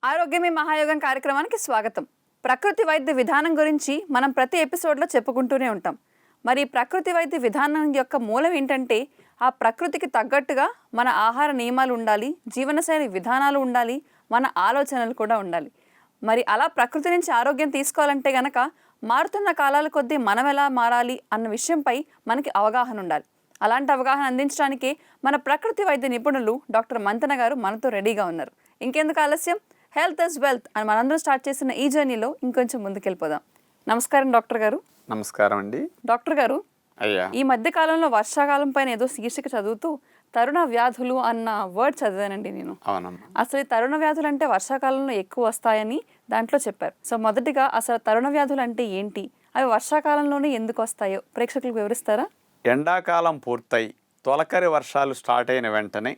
ఆరోగ్యమే మహాయోగం కార్యక్రమానికి స్వాగతం. ప్రకృతి వైద్య విధానం గురించి మనం ప్రతి ఎపిసోడ్లో చెప్పుకుంటూనే ఉంటాం. మరి ప్రకృతి వైద్య విధానం యొక్క మూలం ఏంటంటే ఆ ప్రకృతికి తగ్గట్టుగా మన ఆహార నియమాలు ఉండాలి, జీవనశైలి విధానాలు ఉండాలి, మన ఆలోచనలు కూడా ఉండాలి. మరి అలా ప్రకృతి నుంచి ఆరోగ్యం తీసుకోవాలంటే గనక మారుతున్న కాలాల కొద్దీ మనం ఎలా మారాలి అన్న విషయంపై మనకి అవగాహన ఉండాలి. అలాంటి అవగాహన అందించడానికి మన ప్రకృతి వైద్య నిపుణులు డాక్టర్ మంతన గారు మనతో రెడీగా ఉన్నారు. ఇంకెందుకు ఆలస్యం, హెల్త్ ఇస్ వెల్త్ అని మనందరం స్టార్ట్ చేసిన ఈ జర్నీలో ఇంకొంచెం ముందుకెళ్ళిపోదాం. నమస్కారం డాక్టర్ గారు. నమస్కారం అండి. డాక్టర్ గారు, అయ్యా, ఈ మధ్య కాలంలో వర్షాకాలం పైన ఏదో శీర్షిక చదువుతూ తరుణ వ్యాధులు అన్న వర్డ్ చదివానండి నేను. అవునమ్మా. అసలు ఈ తరుణ వ్యాధులు అంటే వర్షాకాలంలో ఎక్కువ వస్తాయని దాంట్లో చెప్పారు. సో మొదటిగా అసలు తరుణ వ్యాధులు అంటే ఏంటి, అవి వర్షాకాలంలోనే ఎందుకు వస్తాయో ప్రేక్షకులకు వివరిస్తారా? ఎండాకాలం పూర్తయి తొలకరి వర్షాలు స్టార్ట్ అయిన వెంటనే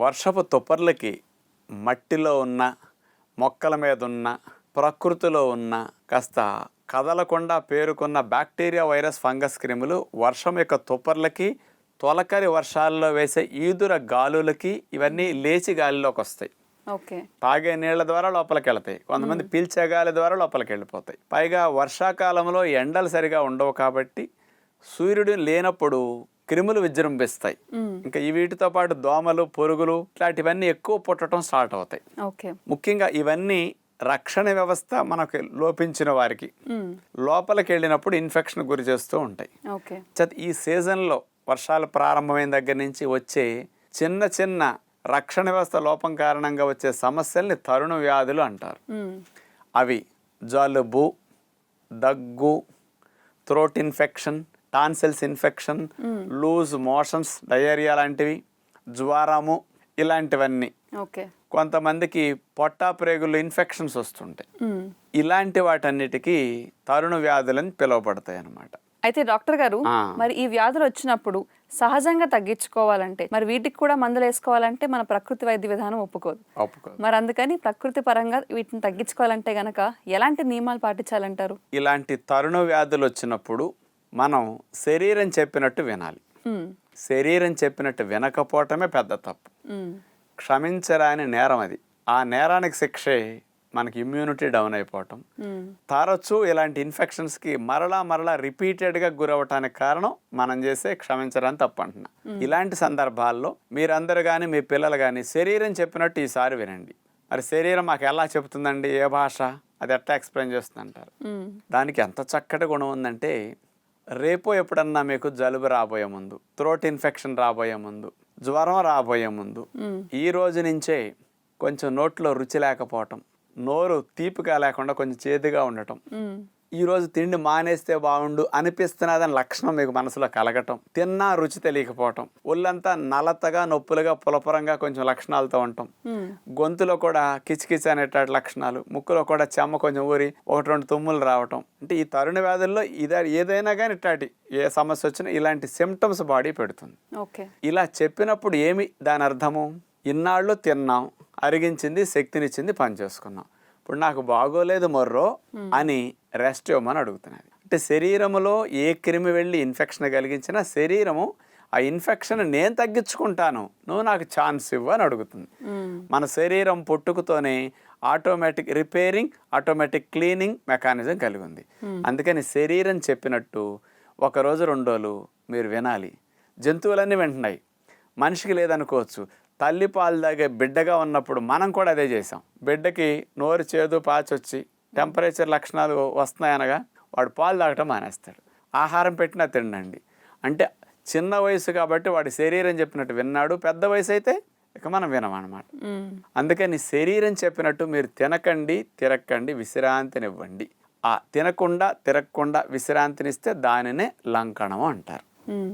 వర్షపు తుప్పర్లకి మట్టిలో ఉన్న, మొక్కల మీద ఉన్న, ప్రకృతిలో ఉన్న కాస్త కదలకుండా పేరుకున్న బ్యాక్టీరియా, వైరస్, ఫంగస్ క్రిములు వర్షం యొక్క తుప్పర్లకి, తొలకరి వర్షాల్లో వేసే ఈదుర గాలులకి ఇవన్నీ లేచి గాలిలోకి వస్తాయి. ఓకే. తాగే నీళ్ల ద్వారా లోపలికి వెళ్తాయి, కొంతమంది పీల్చే గాలి ద్వారా లోపలికి వెళ్ళిపోతాయి. పైగా వర్షాకాలంలో ఎండలు సరిగా ఉండవు కాబట్టి సూర్యుడు లేనప్పుడు క్రిములు విజృంభిస్తాయి. ఇంకా వీటితో పాటు దోమలు, పురుగులు ఇట్లాంటివన్నీ ఎక్కువ పుట్టడం స్టార్ట్ అవుతాయి. ఓకే. ముఖ్యంగా ఇవన్నీ రక్షణ వ్యవస్థ మనకు లోపించిన వారికి లోపలికి వెళ్ళినప్పుడు ఇన్ఫెక్షన్ గురి చేస్తూ ఉంటాయి. ఓకే. ఈ సీజన్లో వర్షాలు ప్రారంభమైన దగ్గర నుంచి వచ్చే చిన్న చిన్న రక్షణ వ్యవస్థ లోపం కారణంగా వచ్చే సమస్యల్ని తరుణ వ్యాధులు అంటారు. అవి జలుబు, దగ్గు, throat infection, tonsils infection, loose motions, diarrhoea లాంటివి, జ్వరము, ఇలాంటివన్నీ. ఓకే. కొంతమందికి పొట్టా ప్రేగులు ఇన్ఫెక్షన్స్ వస్తుంటాయి. ఇలాంటి వాటన్నిటికీ తరుణ వ్యాధులని పిలువబడతాయి అన్నమాట. అయితే డాక్టర్ గారు, మరి ఈ వ్యాధులు వచ్చినప్పుడు సహజంగా తగ్గించుకోవాలంటే మరి వీటికి కూడా మందులు వేసుకోవాలంటే మన ప్రకృతి వైద్య విధానం ఒప్పుకోదు. మరి అందుకని ప్రకృతి పరంగా వీటిని తగ్గించుకోవాలంటే గనక ఎలాంటి నియమాలు పాటించాలంటారు? ఇలాంటి తరుణ వ్యాధులు వచ్చినప్పుడు మనం శరీరం చెప్పినట్టు వినాలి. శరీరం చెప్పినట్టు వినకపోవటమే పెద్ద తప్పు. క్షమించరాని నేరం అది. ఆ నేరానికి శిక్షే మనకి ఇమ్యూనిటీ డౌన్ అయిపోవటం. తరచూ ఇలాంటి ఇన్ఫెక్షన్స్కి మరలా రిపీటెడ్గా గురవటానికి కారణం మనం చేసే క్షమించరాని తప్పు అంటున్నా. ఇలాంటి సందర్భాల్లో మీరందరూ కానీ మీ పిల్లలు కానీ శరీరం చెప్పినట్టు ఈసారి వినండి. మరి శరీరం మాకు ఎలా చెప్తుందండి, ఏ భాష, అది ఎట్లా ఎక్స్ప్లెయిన్ చేస్తుంది అంటారు. దానికి ఎంత చక్కటి గుణం ఉందంటే, రేపు ఎప్పుడన్నా మీకు జలుబు రాబోయే ముందు, థ్రోట్ ఇన్ఫెక్షన్ రాబోయే ముందు, జ్వరం రాబోయే ముందు, ఈ రోజు నుంచే కొంచెం నోట్లో రుచి లేకపోవటం, నోరు తీపిగా లేకుండా కొంచెం చేదుగా ఉండటం, ఈ రోజు తిండి మానేస్తే బాగుండు అనిపిస్తున్నదని లక్షణం మీకు మనసులో కలగటం, తిన్నా రుచి తెలియకపోవటం, ఒళ్ళంతా నలతగా, నొప్పులుగా, పులపరంగా కొంచెం లక్షణాలతో ఉండటం, గొంతులో కూడా కిచకిచ అనేటువంటి లక్షణాలు, ముక్కులో కూడా చెమ్మ కొంచెం ఊరి 1-2 తుమ్ములు రావటం. అంటే ఈ తరుణ వ్యాధుల్లో ఏదైనా కానీ ఇట్లాంటి ఏ సమస్య వచ్చినా ఇలాంటి సిమ్టమ్స్ బాడీ పెడుతుంది. ఇలా చెప్పినప్పుడు ఏమి దాని అర్థము? ఇన్నాళ్ళు తిన్నాం, అరిగించింది, శక్తినిచ్చింది, పని చేసుకున్నాం, ఇప్పుడు నాకు బాగోలేదు మొర్రో అని రెస్ట్ ఇవ్వమని అడుగుతున్నది. అంటే శరీరంలో ఏ క్రిమి వెళ్ళి ఇన్ఫెక్షన్ కలిగించినా శరీరము ఆ ఇన్ఫెక్షన్ నేను తగ్గించుకుంటాను, నువ్వు నాకు ఛాన్స్ ఇవ్వు అని అడుగుతుంది. మన శరీరం పుట్టుకతోనే automatic repairing, automatic cleaning mechanism కలిగి ఉంది. అందుకని శరీరం చెప్పినట్టు 1 రోజు 2 రోజులు మీరు వినాలి. జంతువులన్నీ వింటున్నాయి, మనిషికి లేదనుకోవచ్చు. తల్లి పాలు తాగే బిడ్డగా ఉన్నప్పుడు మనం కూడా అదే చేసాం. బిడ్డకి నోరు చేదు పాచొచ్చి టెంపరేచర్ లక్షణాలు వస్తున్నాయనగా వాడు పాలు తాగటం మానేస్తాడు. ఆహారం పెట్టినా తినండి అంటే చిన్న వయసు కాబట్టి వాడి శరీరం చెప్పినట్టు విన్నాడు. పెద్ద వయసు అయితే ఇక మనం వినమన్నమాట. అందుకని శరీరం చెప్పినట్టు మీరు తినకండి, తిరక్కండి, విశ్రాంతినివ్వండి. ఆ తినకుండా తిరగకుండా విశ్రాంతినిస్తే దానినే లంకణం అంటారు.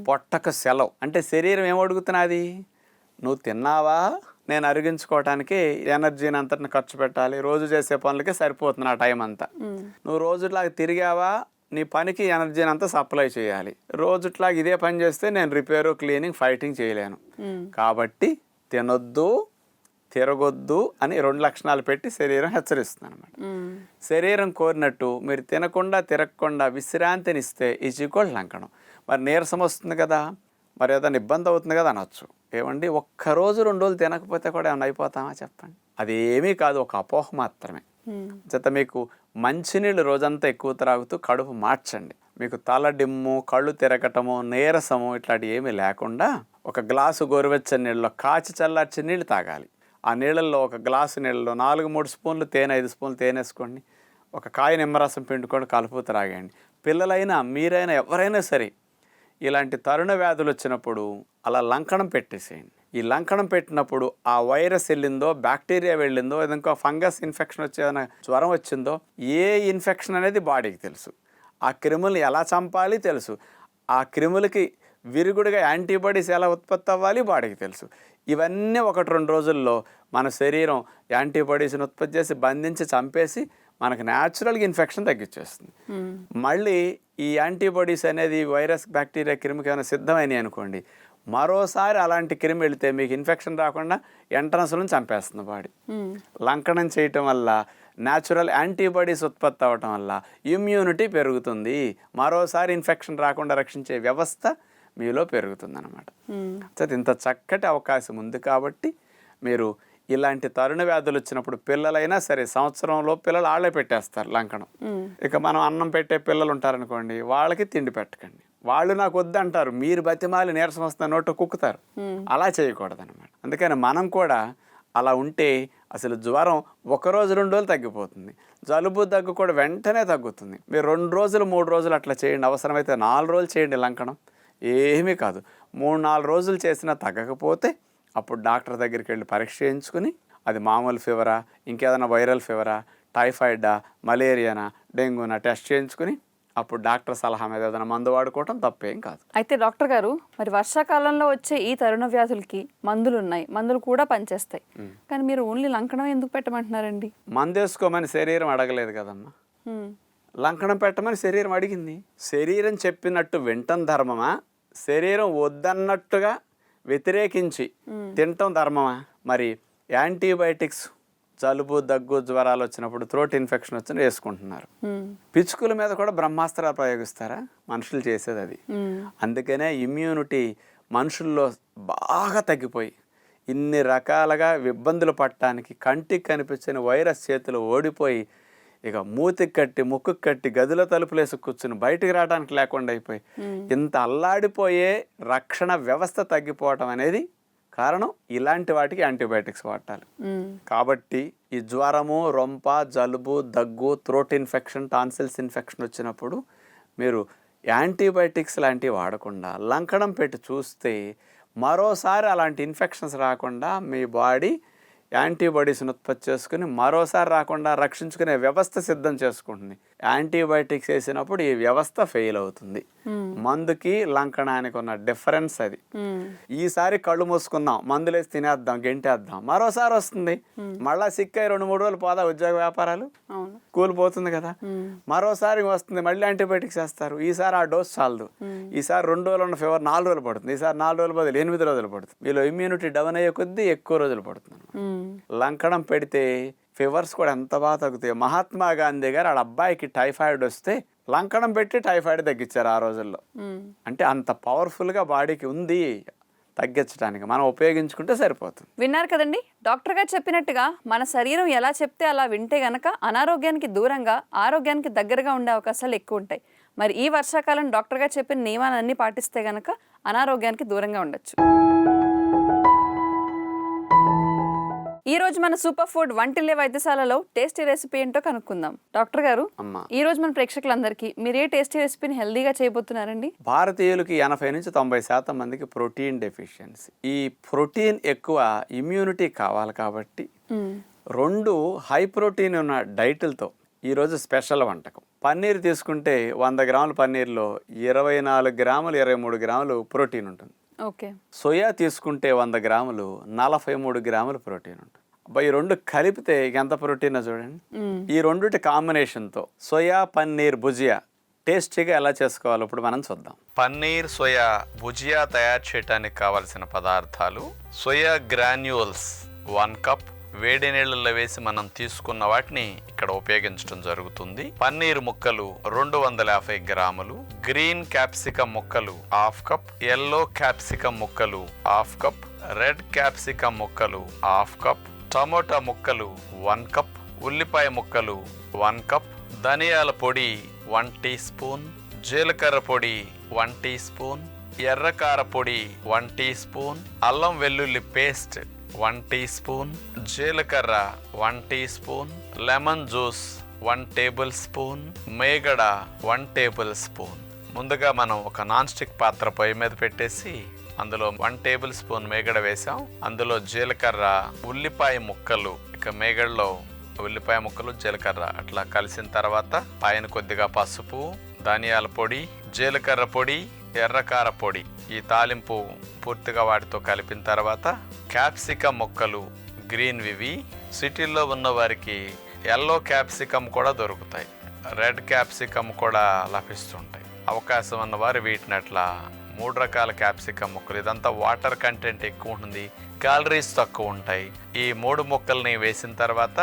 పొట్టకు సెలవు అంటే శరీరం ఏమడుగుతున్నది? నువ్వు తిన్నావా, నేను అరిగించుకోవటానికి ఎనర్జీని అంతటిని ఖర్చు పెట్టాలి, రోజు చేసే పనులకే సరిపోతుంది నా టైం అంతా. నువ్వు రోజుట్లాగా తిరిగావా, నీ పనికి ఎనర్జీని అంతా సప్లై చేయాలి. రోజుట్లాగా ఇదే పని చేస్తే నేను రిపేరు, క్లీనింగ్, ఫైటింగ్ చేయలేను. కాబట్టి తినొద్దు, తిరగొద్దు అని 2 లక్షణాలు పెట్టి శరీరం హెచ్చరిస్తుంది అనమాట. శరీరం కోరినట్టు మీరు తినకుండా తిరగకుండా విశ్రాంతినిస్తే ఈజ్ ఈక్వల్ లంకణం. మరి నీరసం వస్తుంది కదా, మరి ఏదైనా ఇబ్బంది అవుతుంది కదా అనొచ్చు. ఏమండి, ఒక్కరోజు 2 రోజులు తినకపోతే కూడా ఏమైనా అయిపోతామా చెప్పండి? అది ఏమీ కాదు, ఒక అపోహ మాత్రమే. చేత మీకు మంచినీళ్ళు రోజంతా ఎక్కువ త్రాగుతూ కడుపు మార్చండి. మీకు తల డిమ్ము, కళ్ళు తిరగటము, నీరసము ఇట్లాంటివి ఏమీ లేకుండా ఒక గ్లాసు గోరువెచ్చని నీళ్ళలో కాచి చల్లార్చి నీళ్ళు తాగాలి. ఆ నీళ్ళల్లో ఒక గ్లాసు నీళ్ళలో 4-3 స్పూన్లు తేనె, 5 స్పూన్లు తేనె వేసుకోండి. ఒక కాయ నిమ్మరసం పిండుకొని కలుపు త్రాగండి. పిల్లలైనా మీరైనా ఎవరైనా సరే ఇలాంటి తరుణ వ్యాధులు వచ్చినప్పుడు అలా లంకణం పెట్టేసేయండి. ఈ లంకణం పెట్టినప్పుడు ఆ వైరస్ వెళ్ళిందో, బ్యాక్టీరియా వెళ్ళిందో, ఇంకో ఫంగస్ ఇన్ఫెక్షన్ వచ్చేదైనా జ్వరం వచ్చిందో, ఏ ఇన్ఫెక్షన్ అనేది బాడీకి తెలుసు. ఆ క్రిముల్ని ఎలా చంపాలి తెలుసు. ఆ క్రిములకి విరుగుడుగా యాంటీబాడీస్ ఎలా ఉత్పత్తి అవ్వాలి బాడీకి తెలుసు. ఇవన్నీ 1-2 రోజుల్లో మన శరీరం యాంటీబాడీస్ని ఉత్పత్తి చేసి బంధించి చంపేసి మనకు న్యాచురల్గా ఇన్ఫెక్షన్ తగ్గించేస్తుంది. మళ్ళీ ఈ యాంటీబాడీస్ అనేది వైరస్, బ్యాక్టీరియా, క్రిమికి ఏమైనా సిద్ధమైనవి అనుకోండి, మరోసారి అలాంటి క్రిమి వెళితే మీకు ఇన్ఫెక్షన్ రాకుండా ఎంట్రన్స్లను చంపేస్తుంది బాడీ. లంకనం చేయటం వల్ల న్యాచురల్ యాంటీబాడీస్ ఉత్పత్తి అవ్వటం వల్ల ఇమ్యూనిటీ పెరుగుతుంది. మరోసారి ఇన్ఫెక్షన్ రాకుండా రక్షించే వ్యవస్థ మీలో పెరుగుతుంది అన్నమాట. ఇంత చక్కటి అవకాశం ఉంది కాబట్టి మీరు ఇలాంటి తరుణ వ్యాధులు వచ్చినప్పుడు పిల్లలైనా సరే సంవత్సరంలో పిల్లలు ఆళ్ళే పెట్టేస్తారు లంకణం. ఇక మనం అన్నం పెట్టే పిల్లలు ఉంటారనుకోండి, వాళ్ళకి తిండి పెట్టకండి. వాళ్ళు నాకు వద్దంటారు, మీరు బతిమాలి నీరసం వస్తున్న నోట్లో కుక్కుతారు. అలా చేయకూడదు అనమాట. అందుకని మనం కూడా అలా ఉంటే అసలు జ్వరం 1 రోజు 2 రోజులు తగ్గిపోతుంది. జలుబు దగ్గు కూడా వెంటనే తగ్గుతుంది. మీరు 2 రోజులు 3 రోజులు అట్లా చేయండి. అవసరమైతే 4 రోజులు చేయండి లంకణం, ఏమీ కాదు. 3-4 రోజులు చేసినా తగ్గకపోతే అప్పుడు డాక్టర్ దగ్గరికి వెళ్ళి పరీక్ష చేయించుకుని అది మామూలు ఫీవరా, ఇంకేదైనా వైరల్ ఫీవరా, టైఫాయిడా, మలేరియానా, డెంగ్యూనా టెస్ట్ చేయించుకుని అప్పుడు డాక్టర్ సలహా మీద ఏదైనా మందు వాడుకోవటం తప్పేం కాదు. అయితే డాక్టర్ గారు, మరి వర్షాకాలంలో వచ్చే ఈ తరుణ వ్యాధులకి మందులు ఉన్నాయి, మందులు కూడా పనిచేస్తాయి, కానీ మీరు ఓన్లీ లంకణం ఎందుకు పెట్టమంటున్నారండి? మందు వేసుకోమని శరీరం అడగలేదు కదమ్మా, లంకణం పెట్టమని శరీరం అడిగింది. శరీరం చెప్పినట్టు వింటం ధర్మమా, శరీరం వద్దన్నట్టుగా వ్యతిరేకించి తినటం ధర్మమా? మరి యాంటీబయాటిక్స్ జలుబు, దగ్గు, జ్వరాలు వచ్చినప్పుడు, థ్రోట్ ఇన్ఫెక్షన్ వచ్చిన వేసుకుంటున్నారు. పిచ్చుకల మీద కూడా బ్రహ్మాస్త్రాలు ప్రయోగిస్తారా? మనుషులు చేసేది అది. అందుకనే ఇమ్యూనిటీ మనుషుల్లో బాగా తగ్గిపోయి ఇన్ని రకాలుగా ఇబ్బందులు పడటానికి కంటికి కనిపించిన వైరస్ చేతులు ఓడిపోయి ఇక మూతికి కట్టి, ముక్కుకి కట్టి, గదిలో తలుపులేసి కూర్చుని బయటికి రావడానికి లేకుండా అయిపోయి ఇంత అల్లాడిపోయే రక్షణ వ్యవస్థ తగ్గిపోవటం అనేది కారణం ఇలాంటి వాటికి యాంటీబయాటిక్స్ వాడాలి. కాబట్టి ఈ జ్వరము, రొంప, జలుబు, దగ్గు, థ్రోట్ ఇన్ఫెక్షన్, టాన్సిల్స్ ఇన్ఫెక్షన్ వచ్చినప్పుడు మీరు యాంటీబయాటిక్స్ లాంటివి వాడకుండా లంకణం పెట్టి చూస్తే మరోసారి అలాంటి ఇన్ఫెక్షన్స్ రాకుండా మీ బాడీ యాంటీబాడీస్ని ఉత్పత్తి చేసుకుని మరోసారి రాకుండా రక్షించుకునే వ్యవస్థ సిద్ధం చేసుకుంటుంది. యాంటీబయాటిక్స్ వేసినప్పుడు ఈ వ్యవస్థ ఫెయిల్ అవుతుంది. మందుకి లంకణానికి ఉన్న డిఫరెన్స్ అది. ఈసారి కళ్ళు మూసుకుందాం, మందులేసి తినేద్దాం, గెంటేద్దాం, మరోసారి వస్తుంది. మళ్ళా సిక్కై 2-3 రోజులు పోదా ఉద్యోగ వ్యాపారాలు, కూలిపోతుంది కదా. మరోసారి వస్తుంది, మళ్ళీ యాంటీబయాటిక్స్ వేస్తారు. ఈసారి ఆ డోస్ చాలదు. ఈసారి 2 రోజులు ఉన్న ఫీవర్ 4 రోజులు పడుతుంది. ఈసారి 4 రోజులు బదులు 8 రోజులు పడుతుంది. వీళ్ళు ఇమ్యూనిటీ డౌన్ అయ్యే కొద్దీ ఎక్కువ రోజులు పడుతుంది. లంకణం పెడితే ఫీవర్స్ కూడా ఎంత బాగా తగ్గుతాయి. మహాత్మా గాంధీ గారు వాళ్ళ అబ్బాయికి టైఫాయిడ్ వస్తే లంకణం పెట్టి టైఫాయిడ్ తగ్గించారు ఆ రోజుల్లో. అంటే అంత పవర్ఫుల్గా బాడీకి ఉంది తగ్గించడానికి, మనం ఉపయోగించుకుంటే సరిపోతుంది. విన్నారు కదండి, డాక్టర్ గారు చెప్పినట్టుగా మన శరీరం ఎలా చెప్తే అలా వింటే గనక అనారోగ్యానికి దూరంగా, ఆరోగ్యానికి దగ్గరగా ఉండే అవకాశాలు ఎక్కువ ఉంటాయి. మరి ఈ వర్షాకాలం డాక్టర్ గారు చెప్పిన నియమాలన్నీ పాటిస్తే గనక అనారోగ్యానికి దూరంగా ఉండొచ్చు. ఈ రోజు మన సూపర్ ఫుడ్ వంటిల్లే వైద్యశాలలో టేస్టీ రెసిపీ ఏంటో కనుక్కుందాం. డాక్టర్ గారు, ఈ రోజు మన ప్రేక్షకులందరికీ మీరు ఏ టేస్టీ రెసిపీని హెల్దీగా చేయబోతున్నారండి? భారతీయులకి 80-90% మందికి ప్రోటీన్ డెఫిషియన్సీ. ఈ ప్రోటీన్ ఎక్కువ ఇమ్యూనిటీ కావాలి కాబట్టి 2 హై ప్రోటీన్ ఉన్న డైట్లతో ఈరోజు స్పెషల్ వంటకం. పన్నీర్ తీసుకుంటే 100 గ్రాముల పన్నీర్లో 24 గ్రాములు, 23 గ్రాములు ప్రోటీన్ ఉంటుంది. ఓకే. సోయా తీసుకుంటే 100 గ్రాములు 43 గ్రాములు ప్రోటీన్ ఉంటుంది. ఈ 2 కలిపితే ఎంత ప్రోటీన్ చూడండి. ఈ 2 కాంబినేషన్తో సోయా పన్నీర్ భుజియా టేస్టీగా ఎలా చేసుకోవాలో ఇప్పుడు మనం చూద్దాం. పన్నీర్ సోయా భుజియా తయారు చేయడానికి కావలసిన పదార్థాలు: సోయా గ్రాన్యూల్స్ 1 కప్, వేడి నీళ్ళల్లో వేసి మనం తీసుకున్న వాటిని ఇక్కడ ఉపయోగించడం జరుగుతుంది. పన్నీర్ ముక్కలు 250 గ్రాములు, గ్రీన్ క్యాప్సికమ్ ముక్కలు 1/2 కప్, ఎల్లో క్యాప్సికమ్ ముక్కలు 1/2 కప్, రెడ్ క్యాప్సికమ్ ముక్కలు 1/2 కప్, టమోటా ముక్కలు 1 కప్, ఉల్లిపాయ ముక్కలు 1 కప్, ధనియాల పొడి 1 టీ స్పూన్, జీలకర్ర పొడి 1 టీ స్పూన్, ఎర్రకార పొడి 1 టీ స్పూన్, అల్లం వెల్లుల్లి పేస్ట్ 1 టీ స్పూన్, జీలకర్ర 1 teaspoon, lemon juice 1 tablespoon, మేగడ 1 టేబుల్ స్పూన్. ముందుగా మనం ఒక నాన్ స్టిక్ పాత్ర పొయ్యి మీద పెట్టేసి అందులో 1 టేబుల్ స్పూన్ మేగడ వేసాం. అందులో జీలకర్ర, ఉల్లిపాయ ముక్కలు, ఇక మేగడలో ఉల్లిపాయ ముక్కలు, జీలకర్ర అట్లా కలిసిన తర్వాత పైన కొద్దిగా పసుపు, ధనియాల పొడి, జీలకర్ర పొడి, ఎర్రకార పొడి, ఈ తాలింపు పూర్తిగా వాటితో కలిపిన తర్వాత క్యాప్సికమ్ ముక్కలు గ్రీన్ వివి. సిటీల్లో ఉన్న వారికి ఎల్లో క్యాప్సికమ్ కూడా దొరుకుతాయి, రెడ్ క్యాప్సికమ్ కూడా లభిస్తుంటాయి. అవకాశం ఉన్నవారు వీటిని అట్లా 3 రకాల క్యాప్సికమ్ ముక్కలు, ఇదంతా వాటర్ కంటెంట్ ఎక్కువ ఉంటుంది, క్యాలరీస్ తక్కువ ఉంటాయి. ఈ 3 ముక్కల్ని వేసిన తర్వాత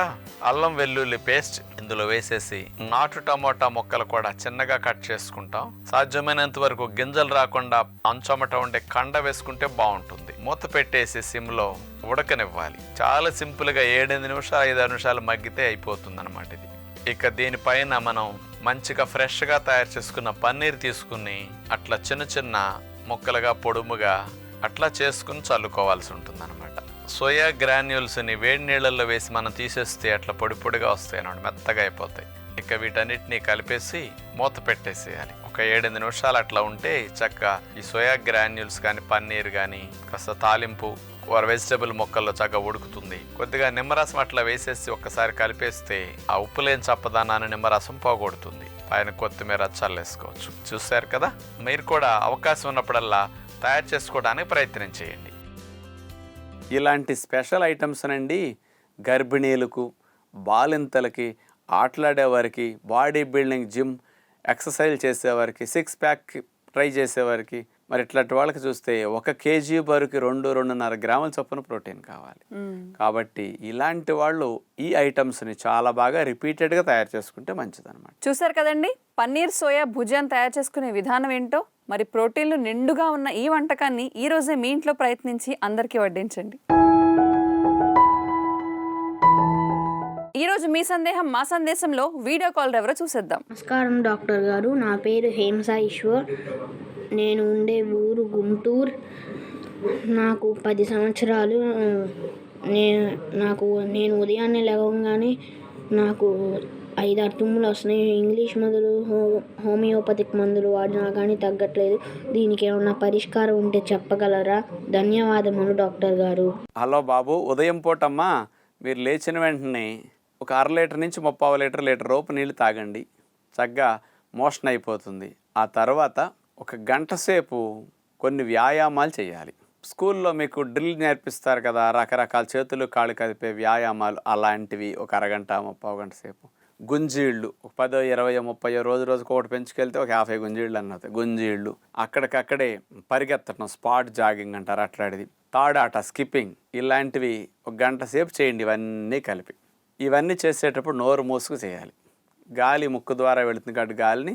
అల్లం వెల్లుల్లి పేస్ట్ ఇందులో వేసేసి నాటు టమోటా ముక్కలు కూడా చిన్నగా కట్ చేసుకుంటాం. సాధ్యమైనంత వరకు గింజలు రాకుండా అంచమట ఉండే కండ వేసుకుంటే బాగుంటుంది. మూత పెట్టేసి సిమ్లో ఉడకనివ్వాలి. చాలా సింపుల్గా 7-8 నిమిషాలు 5-6 నిమిషాలు మగ్గితే అయిపోతుంది అన్నమాట ఇది. ఇక దీనిపైన మనం మంచిగా ఫ్రెష్గా తయారు చేసుకున్న పన్నీర్ తీసుకుని అట్లా చిన్న చిన్న ముక్కలుగా పొడుముగా అట్లా చేసుకుని చల్లుకోవాల్సి ఉంటుంది అనమాట. సోయా గ్రాన్యూల్స్ని వేడి నీళ్ళల్లో వేసి మనం తీసేస్తే అట్లా పొడి పొడిగా వస్తాయి అన్నమాట, మెత్తగా అయిపోతాయి. ఇక వీటన్నిటిని కలిపేసి మూత పెట్టేసేయాలి. ఒక 7-8 నిమిషాలు అట్లా ఉంటే చక్కగా ఈ సోయా గ్రాన్యూల్స్ కానీ పన్నీర్ కానీ కాస్త తాలింపు వెజిటబుల్ మొక్కల్లో చక్కగా ఉడుకుతుంది. కొద్దిగా నిమ్మరసం అట్లా వేసేసి ఒక్కసారి కలిపేస్తే ఆ ఉప్పు లేని చప్పదానాన్ని నిమ్మరసం పోగొడుతుంది. పైన కొత్తిమీర చల్లేసుకోవచ్చు. చూశారు కదా, మీరు కూడా అవకాశం ఉన్నప్పుడల్లా తయారు చేసుకోవడానికి ప్రయత్నం చేయండి. ఇలాంటి స్పెషల్ ఐటమ్స్ అండి గర్భిణీలకు, బాలింతలకి, ఆటలాడేవారికి, బాడీ బిల్డింగ్, జిమ్ ఎక్సర్సైజ్ చేసేవారికి, 6 ప్యాక్ ట్రై చేసేవారికి, మరి ఇట్లాంటి వాళ్ళకి చూస్తే 1 కేజీ బరువుకి 2-2.5 గ్రాముల చొప్పున ప్రోటీన్ కావాలి. కాబట్టి ఇలాంటి వాళ్ళు ఈ ఐటమ్స్ని చాలా బాగా రిపీటెడ్గా తయారు చేసుకుంటే మంచిదన్నమాట. చూసారు కదండి, పన్నీర్ సోయా భుజియాన్ని తయారు చేసుకునే విధానం ఏంటో. మరి ప్రోటీన్లు నిండుగా ఉన్న ఈ వంటకాన్ని ఈ రోజే మీ ఇంట్లో ప్రయత్నించి అందరికీ వడ్డించండి. ఈరోజు మీ సందేహం మా సందేశంలో వీడియో కాల్ ఎవరో చూసేద్దాం. నమస్కారం డాక్టర్ గారు, నా పేరు హేమసా ఈశ్వర్. నేను ఉండే ఊరు గుంటూరు. నాకు 10 సంవత్సరాలు. నేను ఉదయాన్నే లేవగానే నాకు 5-6 తుమ్ములు వస్తున్నాయి. ఇంగ్లీష్ మందులు, హోమియోపతిక్ మందులు వాడినా కానీ తగ్గట్లేదు. దీనికి ఏమన్నా పరిష్కారం ఉంటే చెప్పగలరా? ధన్యవాదములు డాక్టర్ గారు. హలో బాబు, ఉదయం పూటమ్మా మీరు లేచిన వెంటనే ఒక 1/2 లీటర్ నుంచి 3/4 లీటర్ రోపు నీళ్ళు తాగండి. చక్కగా మోషన్ అయిపోతుంది. ఆ తర్వాత 1 గంట సేపు కొన్ని వ్యాయామాలు చేయాలి. స్కూల్లో మీకు డ్రిల్ నేర్పిస్తారు కదా, రకరకాల చేతులు కాళ్ళు కదిపే వ్యాయామాలు, అలాంటివి 1 అరగంట 3/4 గంట సేపు. గుంజీళ్ళు 10, 20, 30 రోజుకు ఒకటి పెంచుకెళ్తే ఒక 50 గుంజీళ్ళు అన్నది. గుంజీళ్ళు అక్కడికక్కడే పరిగెత్తడం, స్పాట్ జాగింగ్ అంటారు అట్లాంటిది, తాడాట, స్కిప్పింగ్, ఇలాంటివి 1 గంట సేపు చేయండి. ఇవన్నీ కలిపి ఇవన్నీ చేసేటప్పుడు నోరు మూసుకు చేయాలి. గాలి ముక్కు ద్వారా వెళుతుంది కాబట్టి గాలిని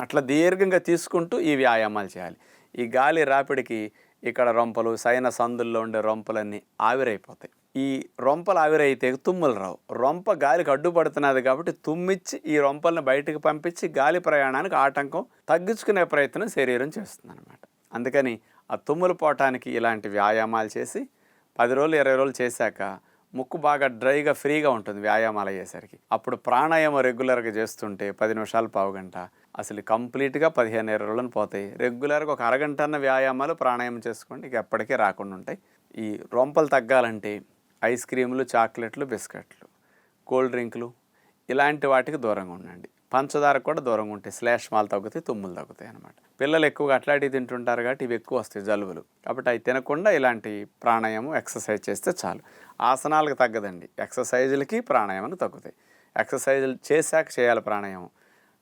అట్లా దీర్ఘంగా తీసుకుంటూ ఈ వ్యాయామాలు చేయాలి. ఈ గాలి రాపిడికి ఇక్కడ రొంపలు, సైనస్ సందుల్లో ఉండే రొంపలన్నీ ఆవిరైపోతాయి. ఈ రొంపలు ఆవిరైతే తుమ్ములు రావు. రొంప గాలికి అడ్డుపడుతున్నది కాబట్టి తుమ్మిచ్చి ఈ రొంపల్ని బయటకు పంపించి గాలి ప్రయాణానికి ఆటంకం తగ్గించుకునే ప్రయత్నం శరీరం చేస్తుంది అనమాట. అందుకని ఆ తుమ్ములు పోవటానికి ఇలాంటి వ్యాయామాలు చేసి 10 రోజులు 20 రోజులు చేశాక ముక్కు బాగా డ్రైగా ఫ్రీగా ఉంటుంది వ్యాయామాలు అయ్యేసరికి. అప్పుడు ప్రాణాయామం రెగ్యులర్గా చేస్తుంటే 10 నిమిషాలు 1/4 గంట అసలు కంప్లీట్గా 15-20 రోజులను పోతాయి. రెగ్యులర్గా 1 అరగంట అన్న వ్యాయామాలు ప్రాణాయామం చేసుకోండి, ఇక ఎప్పటికీ రాకుండా ఉంటాయి. ఈ రొంపలు తగ్గాలంటే ఐస్ క్రీములు, చాక్లెట్లు, బిస్కెట్లు, కూల్ డ్రింకులు ఇలాంటి వాటికి దూరంగా ఉండండి. పంచదార కూడా దూరంగా ఉంటాయి. శ్లేష్మాలు తగ్గుతాయి, తుమ్ములు తగ్గుతాయి అన్నమాట. పిల్లలు ఎక్కువగా అట్లాంటివి తింటుంటారు కాబట్టి ఇవి ఎక్కువ వస్తాయి జలుబులు. కాబట్టి అవి తినకుండా ఇలాంటి ప్రాణాయామం ఎక్సర్సైజ్ చేస్తే చాలు. ఆసనాలకు తగ్గదండి, ఎక్సర్సైజులకి ప్రాణాయామానికి తగ్గుతాయి. ఎక్సర్సైజులు చేశాక చేయాలి ప్రాణాయామం.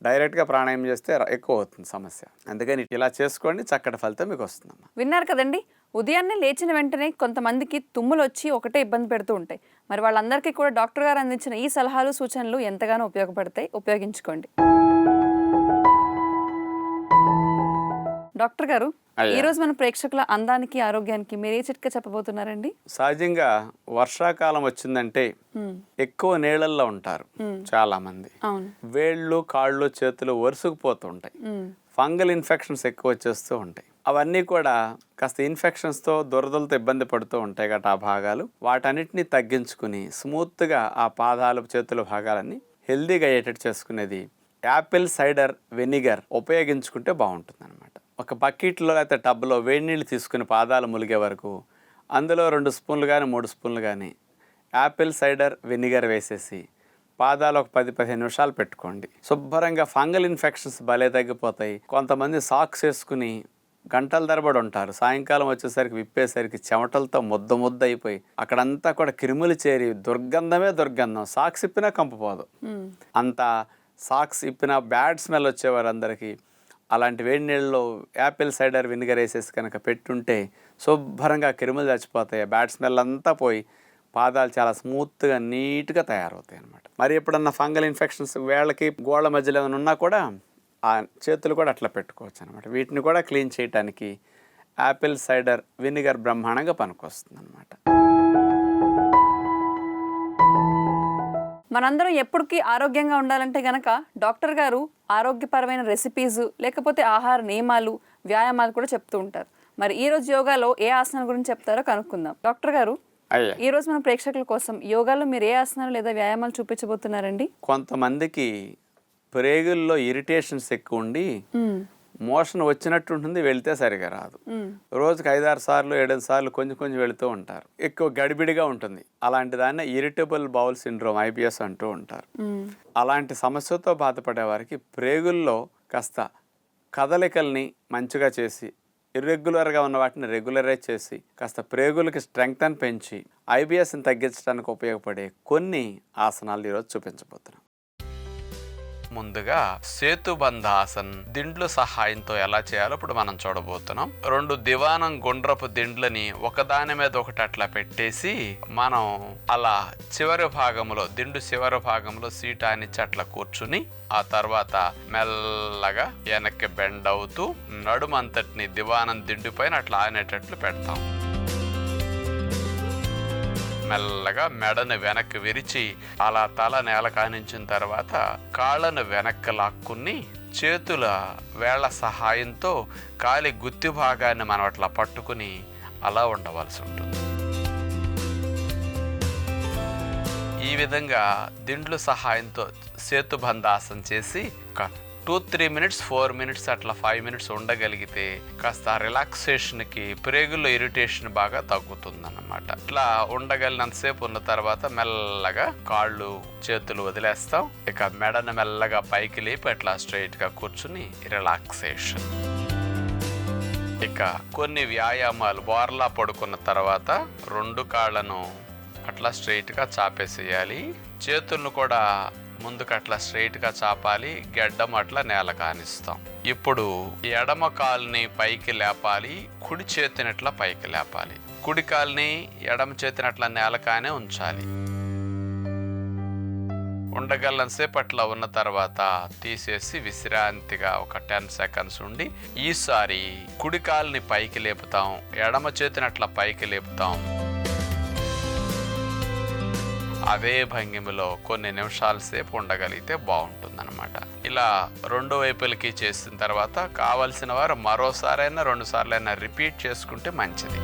డైరెక్ట్గా ప్రాణాయామం చేస్తే ఎక్కువ అవుతుంది సమస్య. అందుకని ఇలా చేసుకోండి, చక్కటి ఫలితం మీకు వస్తుందమ్మా. విన్నారు కదండి, ఉదయాన్నే లేచిన వెంటనే కొంతమందికి తుమ్ములు వచ్చి ఒకటే ఇబ్బంది పెడుతూ ఉంటాయి. మరి వాళ్ళందరికీ కూడా డాక్టర్ గారు అందించిన ఈ సలహాలు సూచనలు ఎంతగానో ఉపయోగపడతాయి. ఉపయోగించుకోండి. డాక్టర్ గారు, ఈ రోజు మన ప్రేక్షకుల అందానికి ఆరోగ్యానికి మీరు ఏ చిట్కా చెప్పబోతున్నారండి? సహజంగా వర్షాకాలం వచ్చిందంటే ఎక్కువ నీళ్ళల్లో ఉంటారు చాలా మంది. వేళ్ళు, కాళ్ళు, చేతులు వరుసుకుపోతూ ఉంటాయి. ఫంగల్ ఇన్ఫెక్షన్స్ ఎక్కువ వచ్చేస్తూ ఉంటాయి. అవన్నీ కూడా కాస్త ఇన్ఫెక్షన్స్తో దురదలతో ఇబ్బంది పడుతూ ఉంటాయి గట ఆ భాగాలు. వాటన్నిటిని తగ్గించుకుని స్మూత్గా ఆ పాదాలు, చేతుల భాగాలన్నీ హెల్దీగా అయ్యేటట్టు చేసుకునేది యాపిల్ సైడర్ వెనిగర్ ఉపయోగించుకుంటే బాగుంటుంది అనమాట. ఒక బకెట్లో లేకపోతే టబ్లో వేడి నీళ్ళు తీసుకుని పాదాలు ములిగే వరకు అందులో 2 స్పూన్లు కానీ 3 స్పూన్లు కానీ యాపిల్ సైడర్ వెనిగర్ వేసేసి పాదాలు ఒక 10-15 నిమిషాలు పెట్టుకోండి. శుభ్రంగా ఫంగల్ ఇన్ఫెక్షన్స్ భలే తగ్గిపోతాయి. కొంతమంది సాక్స్ వేసుకుని గంటల తరబడి ఉంటారు. సాయంకాలం వచ్చేసరికి విప్పేసరికి చెమటలతో ముద్ద అయిపోయి అక్కడంతా కూడా క్రిములు చేరి దుర్గంధమే దుర్గంధం. సాక్స్ ఇప్పినా కంపుపోదు. అంత సాక్స్ ఇప్పిన బ్యాడ్ స్మెల్ వచ్చేవారందరికీ అలాంటి వేడి నీళ్ళలో యాపిల్ సైడర్ వినిగర్ వేసేసి కనుక పెట్టుంటే శుభ్రంగా క్రిములు చచ్చిపోతాయి. బ్యాడ్ స్మెల్ అంతా పోయి పాదాలు చాలా స్మూత్గా నీట్గా తయారవుతాయి అన్నమాట. మరి ఎప్పుడన్నా ఫంగల్ ఇన్ఫెక్షన్స్ వేళ్ళకి గోళ్ళ మధ్యలో ఏమైనా ఉన్నా కూడా ఆ చేతులు కూడా అట్లా పెట్టుకోవచ్చు అనమాట. వీటిని కూడా క్లీన్ చేయడానికి యాపిల్ సైడర్ వినిగర్ బ్రహ్మాండంగా పనికొస్తుంది అనమాట. మనందరం ఎప్పటికీ ఆరోగ్యంగా ఉండాలంటే గనక డాక్టర్ గారు ఆరోగ్యపరమైన రెసిపీస్ లేకపోతే ఆహార నియమాలు, వ్యాయామాలు కూడా చెప్తూ ఉంటారు. మరి ఈ రోజు యోగాలో ఏ ఆసనాల గురించి చెప్తారో కనుక్కుందాం. డాక్టర్ గారు, ఈ రోజు మన ప్రేక్షకుల కోసం యోగాలో మీరు ఏ ఆసనాలు లేదా వ్యాయామాలు చూపించబోతున్నారండి? కొంతమందికి ప్రేగుల్లో ఇరిటేషన్స్ ఎక్కువ ఉండి మోషన్ వచ్చినట్టు ఉంటుంది, వెళితే సరిగా రాదు. రోజుకి 5-6 సార్లు 7 సార్లు కొంచెం వెళుతూ ఉంటారు. ఎక్కువ గడిబిడిగా ఉంటుంది. అలాంటి దాన్ని ఇరిటబుల్ బౌల్ సిండ్రోమ్ IBS అంటూ ఉంటారు. అలాంటి సమస్యతో బాధపడే వారికి ప్రేగుల్లో కాస్త కదలికల్ని మంచిగా చేసి, ఇర్రెగ్యులర్గా ఉన్న వాటిని రెగ్యులరైజ్ చేసి కాస్త ప్రేగులకి స్ట్రెంగ్త్ పెంచి IBSని తగ్గించడానికి ఉపయోగపడే కొన్ని ఆసనాలు ఈరోజు చూపించబోతున్నాం. ముందుగా సేతుబంధాసన్ దిండ్లు సహాయంతో ఎలా చేయాలో ఇప్పుడు మనం చూడబోతున్నాం. 2 దివానం గుండ్రపు దిండ్లని ఒకదాని మీద ఒకటి అట్లా పెట్టేసి మనం అలా చివరి భాగంలో దిండు చివరి భాగంలో సీట్ ఆనిచ్చి అట్లా కూర్చుని ఆ తర్వాత మెల్లగా వెనక్కి బెండ్ అవుతూ నడుమంతటిని దివానం దిండు పైన అట్లా ఆనేటట్లు పెడతాం. మెల్లగా మెడను వెనక్కి విరిచి అలా తల నేల కానించిన తర్వాత కాళ్ళను వెనక్కి లాక్కుని చేతుల వేళ్ల సహాయంతో కాలి గుత్తి భాగాన్ని మనం అట్లా పట్టుకుని అలా ఉండవలసి ఉంటుంది. ఈ విధంగా దిండ్లు సహాయంతో సేతుబంధాసన చేసి ఒక 2-3 మినిట్స్ 4 మినిట్స్ అట్లా 5 మినిట్స్ ఉండగలిగితే కాస్త రిలాక్సేషన్కి ప్రేగుల్లో ఇరిటేషన్ బాగా తగ్గుతుంది అన్నమాట. ఇట్లా ఉండగలిగినంతసేపు ఉన్న తర్వాత మెల్లగా కాళ్ళు చేతులు వదిలేస్తాం. ఇక మెడను మెల్లగా పైకి లేపి అట్లా స్ట్రైట్గా కూర్చుని రిలాక్సేషన్. ఇక కొన్ని వ్యాయామాలు బోర్లా పడుకున్న తర్వాత 2 కాళ్ళను అట్లా స్ట్రైట్గా చాపేసేయాలి. చేతులను కూడా ముందుకు అట్లా స్ట్రైట్గా చాపాలి. గెడ్డం అట్లా నేల కానిస్తాం. ఇప్పుడు ఎడమ కాలుని పైకి లేపాలి, కుడి చేతిని అట్లా పైకి లేపాలి. కుడి కాలుని ఎడమ చేతిని అట్లా నేల కానే ఉంచాలి. ఉండగలసేపు అట్లా ఉన్న తర్వాత తీసేసి విశ్రాంతిగా ఒక 10 సెకండ్స్ ఉండి ఈసారి కుడి కాలుని పైకి లేపుతాం, ఎడమ చేతిని అట్లా పైకి లేపుతాం. అదే భంగిమలో కొన్ని నిమిషాల సేపు ఉండగలిగితే బాగుంటుందన్నమాట. ఇలా 2 వైపులకి చేసిన తర్వాత కావలసిన వారు మరోసారైనా 2 సార్లైనా రిపీట్ చేసుకుంటే మంచిది.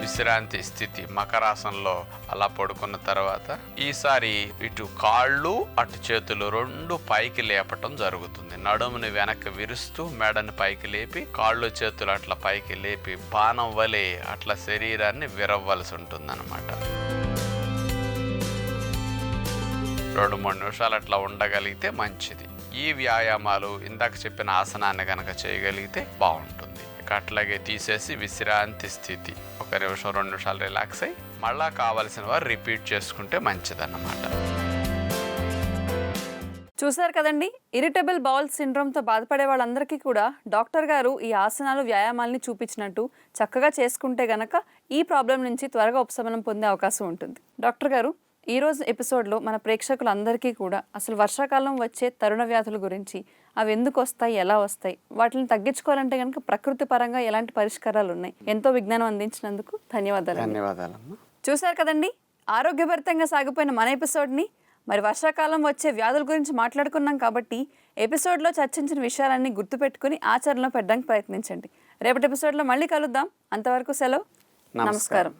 విశ్రాంతి స్థితి మకరాసనంలో అలా పడుకున్న తర్వాత ఈసారి ఇటు కాళ్ళు అటు చేతులు 2 పైకి లేపటం జరుగుతుంది. నడుముని వెనక్కి విరుస్తూ మెడని పైకి లేపి కాళ్ళు చేతులు అట్లా పైకి లేపి బాణం వలె అట్లా శరీరాన్ని విరవ్వలసి ఉంటుంది అన్నమాట. 2-3 నిమిషాలు అట్లా ఉండగలిగితే మంచిది. ఈ వ్యాయామాలు ఇందాక చెప్పిన ఆసనాన్ని కనుక చేయగలిగితే బాగుంటుంది. అట్లాగే తీసేసి విశ్రాంతి స్థితి 1 నిమిషం 2 నిమిషాలు రిలాక్స్ అయ్యి మళ్ళా కావలసిన వారు రిపీట్ చేసుకుంటే మంచిదన్నమాట. చూసారు కదండి, ఇరిటబుల్ బౌల్ సిండ్రోమ్తో బాధపడే వాళ్ళందరికీ కూడా డాక్టర్ గారు ఈ ఆసనాలు వ్యాయామాల్ని చూపించినట్టు చక్కగా చేసుకుంటే గనక ఈ ప్రాబ్లం నుంచి త్వరగా ఉపశమనం పొందే అవకాశం ఉంటుంది. డాక్టర్ గారు, ఈరోజు ఎపిసోడ్లో మన ప్రేక్షకులందరికీ కూడా అసలు వర్షాకాలం వచ్చే తరుణ వ్యాధుల గురించి, అవి ఎందుకు వస్తాయి, ఎలా వస్తాయి, వాటిని తగ్గించుకోవాలంటే కనుక ప్రకృతి పరంగా ఎలాంటి పరిష్కారాలు ఉన్నాయి, ఎంతో విజ్ఞానం అందించినందుకు ధన్యవాదాలు. ధన్యవాదాలమ్మా. చూశారు కదండి, ఆరోగ్యభరితంగా సాగిపోయిన మన ఎపిసోడ్ని. మరి వర్షాకాలం వచ్చే వ్యాధుల గురించి మాట్లాడుకున్నాం కాబట్టి ఎపిసోడ్లో చర్చించిన విషయాలన్నీ గుర్తుపెట్టుకుని ఆచరణలో పెట్టడానికి ప్రయత్నించండి. రేపటి ఎపిసోడ్లో మళ్ళీ కలుద్దాం. అంతవరకు సెలవు. నమస్కారం.